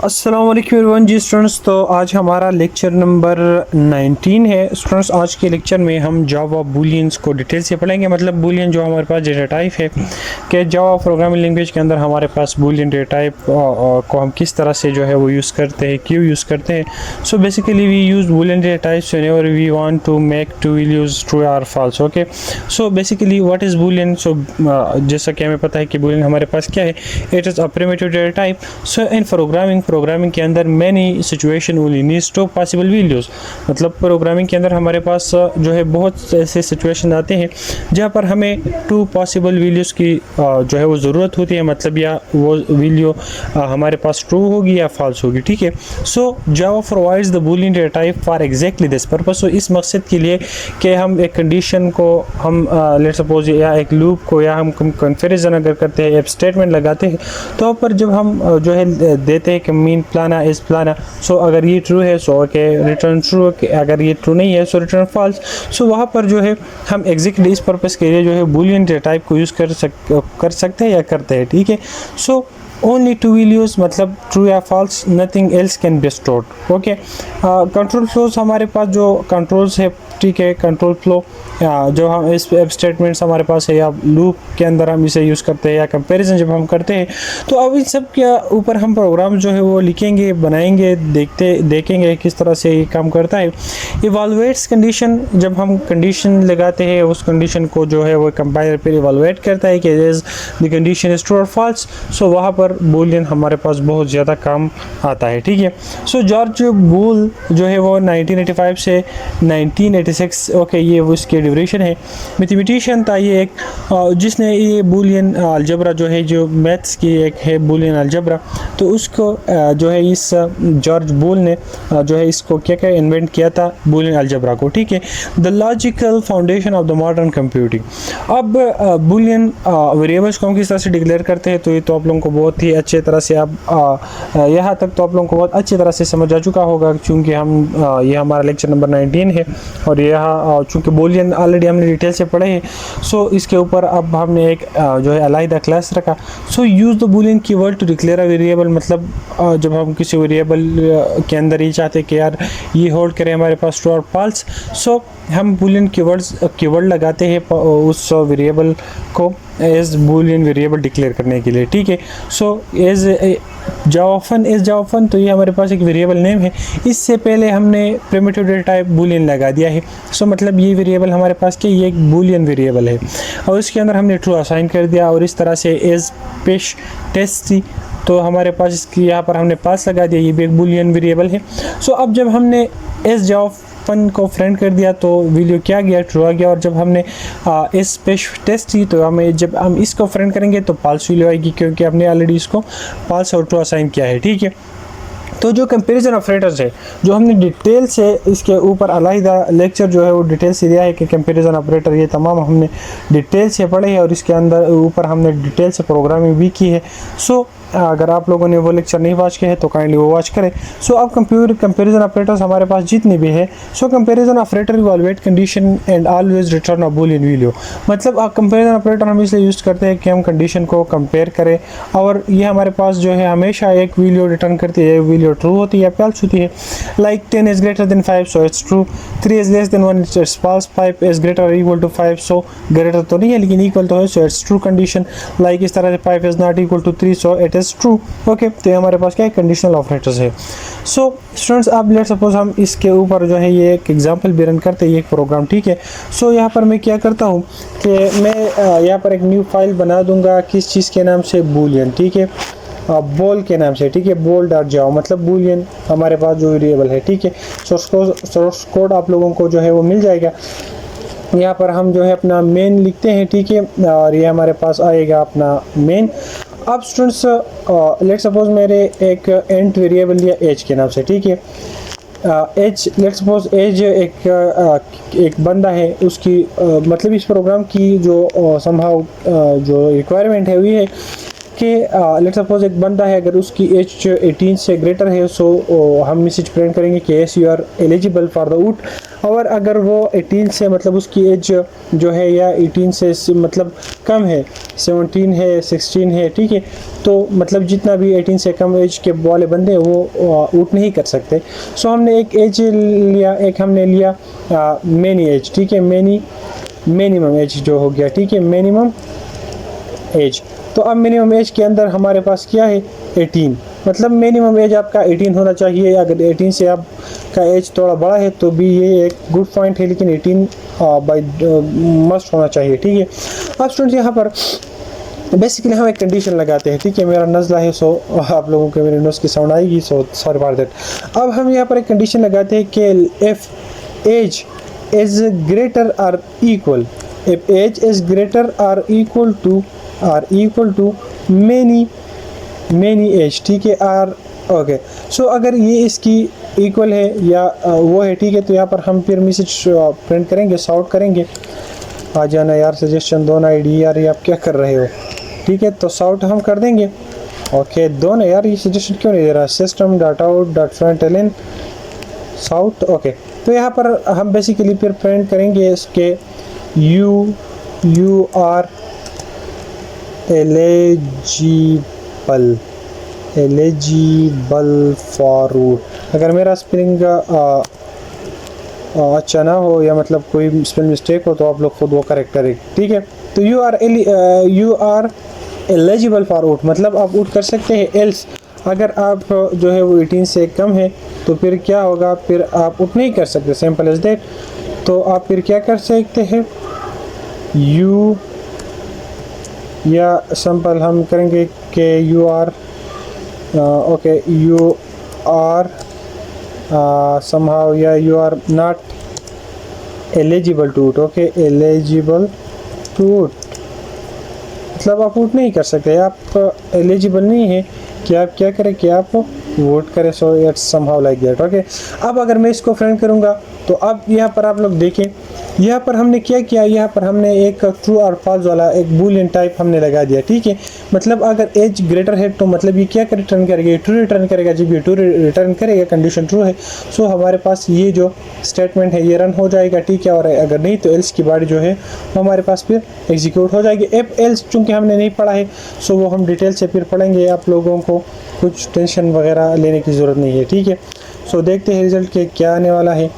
अस्सलाम वालेकुम एवरीवन जी स्टूडेंट्स। तो आज हमारा लेक्चर नंबर 19 है स्टूडेंट्स। आज के लेक्चर में हम जावा बूलियंस को डिटेल से पढ़ेंगे। मतलब बूलियन जो हमारे पास डेटा टाइप है कि जावा प्रोग्रामिंग लैंग्वेज के अंदर हमारे पास बूलियन डेटा टाइप को हम किस तरह से जो है वो यूज़ करते हैं, क्यों यूज़ करते हैं। So basically we use boolean data types whenever we want to make two values true और false. Okay, so basically what is boolean. So जैसा कि हमें पता है कि बूलियन हमारे पास क्या है, it is a primitive data type. So in programming के अंदर many situation only needs two possible values. मतलब प्रोग्रामिंग के अंदर हमारे पास जो है बहुत ऐसे सिचुएशन आते हैं जहाँ पर हमें टू पॉसिबल वैल्यूज़ की जो है वो ज़रूरत होती है। मतलब या वो वैल्यू हमारे पास ट्रू होगी या फॉल्स होगी। ठीक है, so Java provides the boolean data type for exactly this purpose. So इस मकसद के लिए कि हम एक कंडीशन को हम लेट्स सपोज या एक लूप को या हम कंपैरिजन अगर करते हैं, स्टेटमेंट लगाते हैं, तो पर जब हम जो है देते हैं कि मीन प्लाना इज प्लाना। सो अगर ये ट्रू है सो ओके रिटर्न ट्रू, अगर ये ट्रू नहीं है सो रिटर्न फॉल्स। सो वहाँ पर जो है हम एग्जैक्टली इस पर्पस के लिए जो है बूलियन डेटा टाइप को यूज़ कर सकते हैं या करते हैं। ठीक है, सो ओनली टू वैल्यूज मतलब ट्रू या false, nothing else can be stored. Okay, control flows हमारे पास जो कंट्रोल्स है, ठीक है, कंट्रोल फ्लो जो हम इस स्टेटमेंट्स हमारे पास है या लूप के अंदर हम इसे यूज़ करते हैं या कंपैरिजन जब हम करते हैं, तो अब इन सब के ऊपर हम प्रोग्राम जो है वो लिखेंगे, बनाएंगे, देखेंगे किस तरह से ये काम करता है। इवालुएट्स कंडीशन, जब हम कंडीशन लगाते हैं उस कंडीशन को जो है वो कंपाइलर पर इवालुएट करता है कि is the condition is true और फॉल्स। सो वहाँ पर बूलियन हमारे पास बहुत ज़्यादा काम आता है। ठीक है, सो जॉर्ज बूल जो है वो 1985 से 1986, ओके ये वो इसके ड्यूरेशन है, मैथमेटिशियन था ये एक, जिसने ये बूलियन अलजबरा जो है, जो मैथ्स की एक है बूलियन अलजबरा, तो उसको जो है इस जॉर्ज बूल ने जो है इसको क्या क्या इन्वेंट किया था, बूलियन अलजबरा को। ठीक है, the logical foundation of the modern computing. अब बूलियन वेरिएबल्स को हम किस तरह से डिक्लेयर करते हैं, तो ये तो आप लोगों को बहुत ही अच्छे तरह से अब यहाँ तक तो आप लोगों को बहुत अच्छी तरह से समझ आ चुका होगा, क्योंकि हम ये हमारा लेक्चर नंबर 19 है और यहाँ चूँकि बूलियन ऑलरेडी हमने डिटेल से पढ़े हैं। सो इसके ऊपर अब हमने एक जो है अलग क्लास रखा। So use the Boolean keyword to declare a variable. मतलब जब हम किसी वेरिएबल के अंदर ये चाहते हैं कि यार ये होल्ड करें हमारे पास ट्रू और फॉल्स, सो हम बूलियन कीवर्ड लगाते हैं उस वेरिएबल को एज बूलियन वेरिएबल डिक्लेयर करने के लिए। ठीक है, सो एज जावाफन तो ये हमारे पास एक वेरिएबल नेम है। इससे पहले हमने प्रिमिटिव डेटा टाइप बूलियन लगा दिया है। सो मतलब ये वेरिएबल हमारे पास क्या, ये एक बूलियन वेरिएबल है और इसके अंदर हमने ट्रू असाइन कर दिया और इस तरह से एज पेश टेस्ट थी, तो हमारे पास इसकी यहाँ पर हमने पास लगा दिया, ये भी एक बूलियन वेरिएबल है। सो अब जब हमने एज जावाफन को फ्रेंड कर दिया तो वैल्यू क्या गया, ट्रू आ गया। और जब हमने इस पेश टेस्ट थी तो हमें जब हम इसको फ्रेंड करेंगे तो पाल्स वैल्यू आएगी, क्योंकि हमने ऑलरेडी इसको पाल्स और ट्रू असाइन किया है। ठीक है, तो जो कंपैरिजन ऑपरेटर्स है, जो हमने डिटेल से इसके ऊपर अलग लेक्चर जो है वो डिटेल से दिया है कि कंपैरिजन ऑपरेटर ये तमाम हमने डिटेल से पढ़े हैं और इसके अंदर ऊपर हमने डिटेल से प्रोग्रामिंग भी की है। सो अगर आप लोगों ने वो लेक्चर नहीं वॉच किए हैं तो काइंडली वो वॉच करें। सो अब कंपैरिजन ऑपरेटर्स हमारे पास जितने भी है, so comparison operator evaluate condition and always return a boolean value. मतलब कंपैरिजन ऑपरेटर हम इसलिए यूज़ करते हैं कि हम कंडीशन को कंपेयर करें और ये हमारे पास जो है हमेशा एक वैल्यू रिटर्न करती है, वैल्यू ट्रू होती है या फॉल्स होती है। Like 10 is greater than 5 so it's true, 3 is less than 1 it's false, 5 is greater और इक्वल टू 5 सो ग्रेटर तो नहीं है लेकिन इक्वल तो है so it's true condition. Like इस तरह से 5 is not equal to 3 so it is true. Okay, तो हमारे पास क्या है, कंडीशनल ऑपरेटर्स है। सो स्टूडेंट्स अब लेट्स सपोज हम इसके ऊपर जो है ये एक एग्जांपल भी रन करते हैं, ये एक प्रोग्राम। ठीक है, सो यहाँ पर मैं क्या करता हूँ कि मैं यहाँ पर एक न्यू फाइल बना दूंगा, किस चीज़ के नाम से, बूलियन। ठीक है, बोल के नाम से। ठीक है, बोल डॉट जाओ, मतलब बूलियन हमारे पास जो वेरिएबल है। ठीक है, सोर्स कोड आप लोगों को जो है वो मिल जाएगा। यहाँ पर हम जो है अपना मेन लिखते हैं। ठीक है, और ये हमारे पास आएगा अपना मेन। अब स्टूडेंट्स लेट्स सपोज मेरे एक एंट वेरिएबल लिया एज के नाम से। ठीक है, एज लेट्स सपोज एज एक बंदा है, उसकी मतलब इस प्रोग्राम की जो संभव जो रिक्वायरमेंट है वो ये है कि लेट्स सपोज एक बंदा है, अगर उसकी एज 18 से ग्रेटर है, सो हम मैसेज प्रिंट करेंगे कि yes you are eligible for the vote. और अगर वो 18 से मतलब उसकी एज जो है या 18 से मतलब कम है, 17 है, 16 है, ठीक है, तो मतलब जितना भी 18 से कम एज के वाले बंदे वो ऊट नहीं कर सकते। सो हमने एक एज लिया, एक हमने लिया मिनी एज, ठीक है, मिनिमम एज जो हो गया, ठीक है, मिनिमम एज। तो अब मिनिमम एज के अंदर हमारे पास क्या है, 18, मतलब मिनिमम एज आपका 18 होना चाहिए। अगर 18 से आपका एज थोड़ा बड़ा है तो भी ये एक गुड पॉइंट है, लेकिन 18 बाई मस्ट होना चाहिए, ठीक है। अब स्टूडेंट्स यहाँ पर बेसिकली हम एक कंडीशन लगाते हैं, ठीक है, मेरा नज़ला है, सो आप लोगों को मेरे नोज की साउंड आएगी, सो सॉरी फॉर दैट। अब हम यहाँ पर एक कंडीशन लगाते हैं कि if age is greater or equal, if age is greater or equal to many age, ठीक है, आर ओके। सो अगर ये इसकी इक्वल है या वो है, ठीक है, तो यहाँ पर हम फिर मैसेज प्रिंट करेंगे, सॉर्ट करेंगे। आ जाना यार, सजेशन दो ना आईडी, यार ये आप क्या कर रहे हो, ठीक है, तो सॉर्ट हम कर देंगे। ओके, दो ना यार, ये सजेशन क्यों नहीं दे रहा, system dot out dot println sort. Okay, तो यहाँ पर हम बेसिकली फिर प्रिंट करेंगे इसके you are eligible for vote. अगर मेरा स्पेलिंग अच्छा ना हो या मतलब कोई स्पेलिंग मिस्टेक हो तो आप लोग खुद वो करेक्ट करें, ठीक है। तो you are eligible for vote, मतलब आप उठ कर सकते हैं। एल्स अगर आप जो है वो 18 से कम है तो फिर क्या होगा, फिर आप उठ नहीं कर सकते, सिंपल एज दैट। तो आप फिर क्या कर सकते हैं, यू या सिंपल हम करेंगे कि you are okay, you are somehow या you are not eligible to vote, okay, eligible to vote मतलब आप वोट नहीं कर सकते, आप एलिजिबल नहीं है कि आप क्या करें कि आप वोट करें। So it's somehow like that, okay. अब अगर मैं इसको फ्रेंड करूँगा तो अब यहाँ पर आप लोग देखें, यहाँ पर हमने क्या किया, यहाँ पर हमने एक ट्रू और फॉल्स वाला एक बूलियन टाइप हमने लगा दिया, ठीक है। मतलब अगर एज ग्रेटर है तो मतलब ये क्या रिटर्न करेगा, ट्रू रिटर्न करेगा। जब ये ट्रू रिटर्न करेगा, कंडीशन ट्रू है, सो हमारे पास ये जो स्टेटमेंट है ये रन हो जाएगा, ठीक है। और अगर नहीं तो एल्स की बारी जो है वो हमारे पास फिर एग्जीक्यूट हो जाएगी। एफ एल्स चूँकि हमने नहीं पढ़ा है, सो वो हम डिटेल से फिर पढ़ेंगे, आप लोगों को कुछ टेंशन वगैरह लेने की ज़रूरत नहीं है, ठीक है। सो देखते हैं रिज़ल्ट के क्या आने वाला है।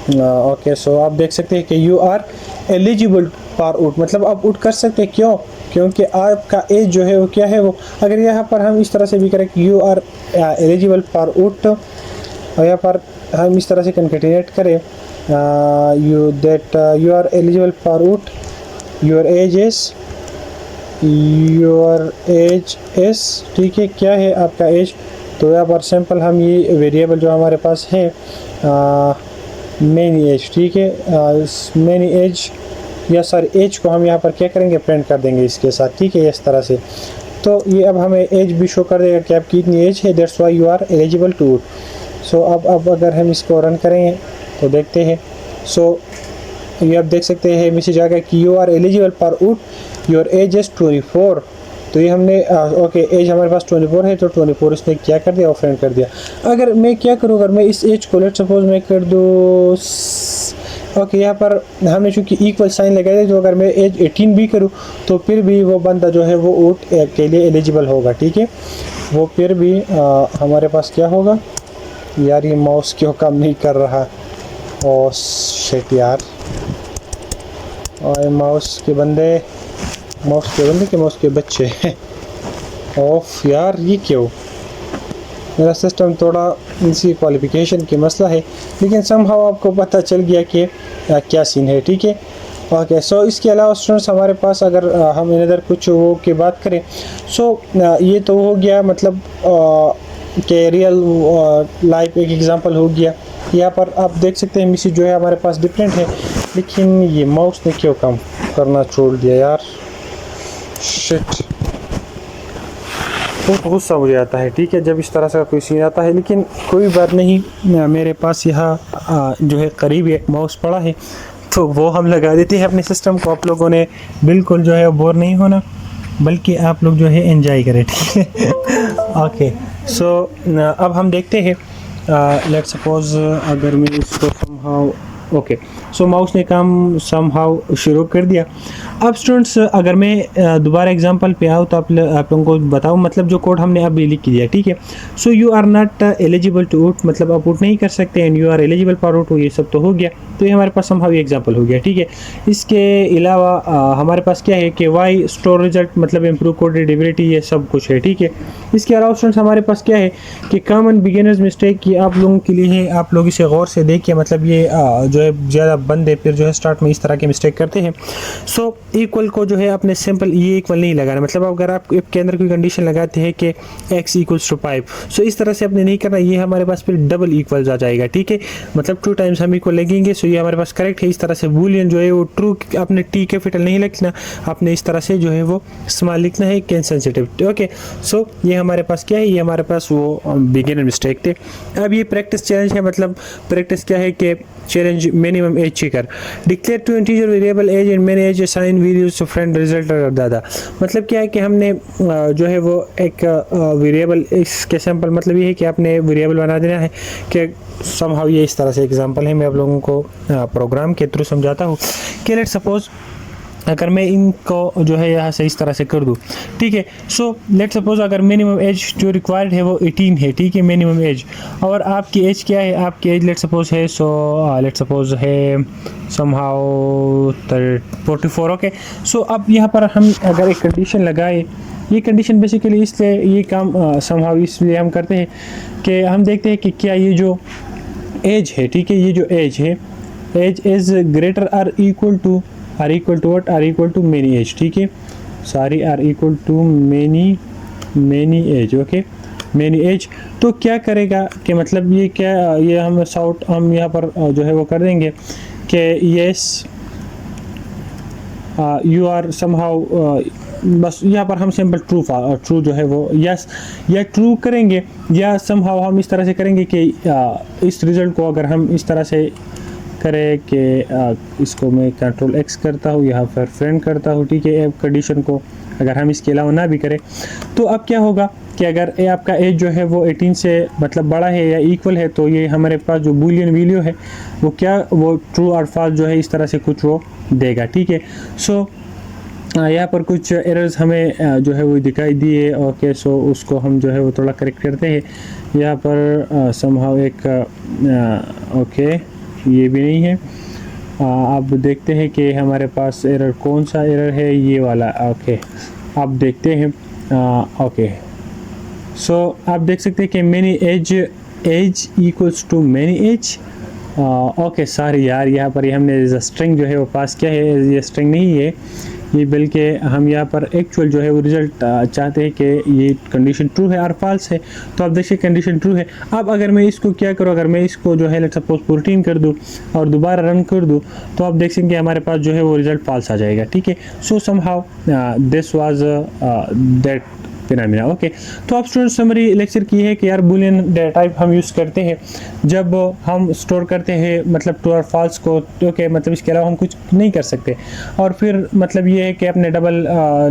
ओके, सो आप देख सकते हैं कि यू आर एलिजिबल फॉर उट, मतलब आप उट कर सकते हैं, क्यों, क्योंकि आपका एज जो है वो क्या है वो। अगर यहाँ पर हम इस तरह से भी करें कि यू आर एलिजिबल फॉर उट, और यहाँ पर हम इस तरह से कंकेटिनेट करें यू आर एलिजिबल फॉर उट, योर एज इज़, ठीक है, क्या है आपका एज। तो यहाँ पर सिंपल हम ये वेरिएबल जो हमारे पास है मैनी एज, ठीक है, मैनी एज या सॉरी एज को हम यहाँ पर क्या करेंगे, प्रिंट कर देंगे इसके साथ, ठीक है, इस तरह से। तो ये अब हमें एज भी शो कर देगा कि आपकी इतनी एज है, that's why you are eligible to vote. So अब अगर हम इसको रन करेंगे तो देखते हैं। सो ये आप देख सकते हैं मैसेज आ गया कि you are eligible for vote, your age is 24। तो ये हमने ओके, एज हमारे पास 24 है, तो 24 इसने क्या कर दिया, फ्रेंड कर दिया। अगर मैं क्या करूँ, अगर मैं इस एज को लेट सपोज मैं कर दूँ ओके, यहाँ पर हमने चूँकि इक्वल साइन लगाया है, तो अगर मैं एज 18 भी करूँ तो फिर भी वो बंदा जो है वो वोट के लिए एलिजिबल होगा, ठीक है। वो फिर भी हमारे पास क्या होगा, यार ये माउस क्यों काम नहीं कर रहा, ओ शिट यार, और माउस के बच्चे ऑफ यार, ये क्यों, मेरा सिस्टम थोड़ा इसी क्वालिफिकेशन की मसला है, लेकिन समहाउ आपको पता चल गया कि क्या सीन है, ठीक है। ओके, सो इसके अलावा स्टूडेंट्स हमारे पास अगर हम इधर कुछ वो की बात करें, सो ये तो हो गया मतलब कि रियल लाइफ एक एग्जांपल हो गया। यहाँ पर आप देख सकते हैं मैसेज जो है हमारे पास डिफरेंट है, लेकिन ये माउस ने क्यों काम करना छोड़ दिया यार, शिट। बहुत गुस्सा मुझे आता है, ठीक है, जब इस तरह से कोई सीन आता है, लेकिन कोई बात नहीं, मेरे पास यहाँ जो है करीब एक माउस पड़ा है, तो वो हम लगा देते हैं अपने सिस्टम को। आप लोगों ने बिल्कुल जो है बोर नहीं होना। बल्कि आप लोग जो है एंजॉय करें, ठीक है। ओके, सो अब हम देखते हैं, लेट्स सपोज अगर मैं इसको समहाउ, ओके, सो माउस ने काम समहाउ शुरू कर दिया। अब स्टूडेंट्स अगर मैं दोबारा एग्जांपल पे आऊँ तो आप लोगों को बताऊँ, मतलब जो कोड हमने अभी लिख दिया, ठीक है। So you are not eligible to vote, मतलब आप उट नहीं कर सकते, and you are eligible for vote, ये सब तो हो गया। तो ये हमारे पास समहाउ ये एग्जांपल हो गया, ठीक है। इसके अलावा हमारे पास क्या है कि वाई स्टोर रिजल्ट, मतलब इम्प्रूव कोडेबिलिटी, ये सब कुछ है, ठीक है। इसके अलावा स्टूडेंट्स हमारे पास क्या है कि कॉमन बिगिनर्स मिस्टेक, ये आप लोगों के लिए है, आप लोग इसे गौर से देखिए, मतलब ये जो है ज़्यादा बंदे फिर जो है स्टार्ट में इस तरह के मिस्टेक करते हैं। सो इक्वल को जो है अपने सिंपल ये इक्वल नहीं लगाना, मतलब अगर आप के अंदर कोई कंडीशन लगाते हैं कि x इक्वल्स टू 5, सो इस तरह से अपने नहीं करना, ये हमारे पास फिर डबल इक्वल्स आ जाएगा, ठीक है। मतलब 2 टाइम्स हम इक्वल लगेंगे, सो ये हमारे पास करेक्ट है। इस तरह से बूलियन जो है वो ट्रू, अपने टी कैपिटल नहीं लिखना, आपने इस तरह से जो है वो स्मॉल लिखना है, केस सेंसिटिव, ओके। सो ये हमारे पास क्या है, ये हमारे पास वो बिगिनर मिस्टेक थे। अब ये प्रैक्टिस चैलेंज है, मतलब प्रैक्टिस क्या है कि challenge minimum age checker, declare two integer variable age and min age assign values to print result दादा। मतलब क्या है कि हमने जो है वो एक वेरिएबल, इसके सैंपल मतलब ये है कि आपने वेरिएबल बना देना है कि समहाउ, ये इस तरह से एग्जांपल है, मैं आप लोगों को प्रोग्राम के थ्रू समझाता हूँ कि लेट्स सपोज अगर मैं इनको जो है यहाँ से इस तरह से कर दूँ, ठीक है। सो लेट सपोज अगर मिनिमम एज जो रिक्वायर्ड है वो 18 है, ठीक है, मिनिमम एज, और आपकी एज क्या है, आपकी एज लेट सपोज है, सो लेट सपोज है समहाउ 44, ओके। सो अब यहाँ पर हम अगर एक कंडीशन लगाए, ये कंडीशन बेसिकली इसलिए ये काम समहाउ इसलिए हम करते हैं कि हम देखते हैं कि क्या ये जो एज है, ठीक है, ये जो एज है, age is greater or equal to what, or equal to many age, ठीक है, sorry, or equal to many age, okay, many age. तो क्या करेगा कि मतलब ये क्या, ये हम सॉर्ट हम यहाँ पर जो है वो कर देंगे कि येस यू आर समहाउ, बस यहाँ पर हम सिंपल ट्रू जो है वो यस या ट्रू करेंगे, या समहाउ हम इस तरह से करेंगे कि इस रिज़ल्ट को अगर हम इस तरह से करें कि इसको मैं कंट्रोल X करता हूँ, यहाँ पर फ्रेंड करता हूँ, ठीक है। कंडीशन को अगर हम इसके अलावा ना भी करें तो अब क्या होगा कि अगर आपका एज जो है वो 18 से मतलब बड़ा है या इक्वल है, तो ये हमारे पास जो बूलियन वैल्यू है वो क्या, वो ट्रू और फॉल्स जो है इस तरह से कुछ वो देगा, ठीक है। सो यहाँ पर कुछ एरर्स हमें जो है वो दिखाई दिए, ओके। सो उसको हम जो है वो थोड़ा करेक्ट करते हैं। यहाँ पर समहाउ एक ओके, ये भी नहीं है। अब देखते हैं कि हमारे पास एरर कौन सा एरर है, ये वाला, ओके। अब देखते हैं, ओके। सो आप देख सकते हैं कि many age equals to many age, okay. Sorry यार, यहाँ पर हमने स्ट्रिंग जो है वो पास किया है, ये स्ट्रिंग नहीं है ये, बल्कि हम यहाँ पर एक्चुअल जो है वो रिज़ल्ट चाहते हैं कि ये कंडीशन ट्रू है और फॉल्स है। तो आप देखिए कंडीशन ट्रू है। अब अगर मैं इसको क्या करूँ, अगर मैं इसको जो है लेट सपोज 14 कर दूँ और दोबारा रन कर दूँ, तो आप देख सकेंगे हमारे पास जो है वो रिज़ल्ट फॉल्स आ जाएगा, ठीक है। सो somehow this was that phenomena, okay. तो आप स्टूडेंट समरी लेक्चर की है कि यार बूलियन डेटा टाइप हम यूज़ करते हैं जब हम स्टोर करते हैं मतलब ट्रू और फॉल्स को, ओके। मतलब इसके अलावा हम कुछ नहीं कर सकते। और फिर मतलब ये है कि आपने डबल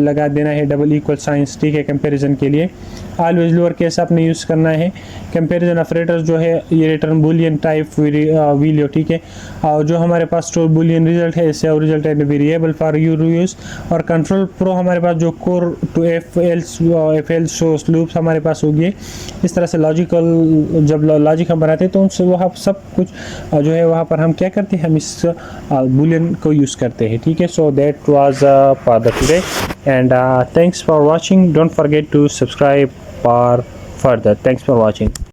लगा देना है, डबल इक्वल साइंस, ठीक है, कंपैरिजन के लिए ऑलवेज लोअर केस आपने यूज़ करना है। कंपैरिजन ऑपरेटर जो है ये रिटर्न बूलियन टाइप वैल्यू, ठीक है। और जो हमारे पास स्टोर बूलियन रिजल्ट है, इससे रिजल्ट है वेरिएबल फॉर यू यूज़। और कंट्रोल प्रो हमारे पास जो core two F else loops हमारे पास होगी। इस तरह से लॉजिकल जब लॉजिक हम बनाते हैं तो उनसे वहाँ सब कुछ जो है वहाँ पर हम क्या करते हैं, हम इस बूलियन को यूज़ करते हैं, ठीक है। So that was for the today and thanks for watching. Don't forget to subscribe for further. Thanks for watching.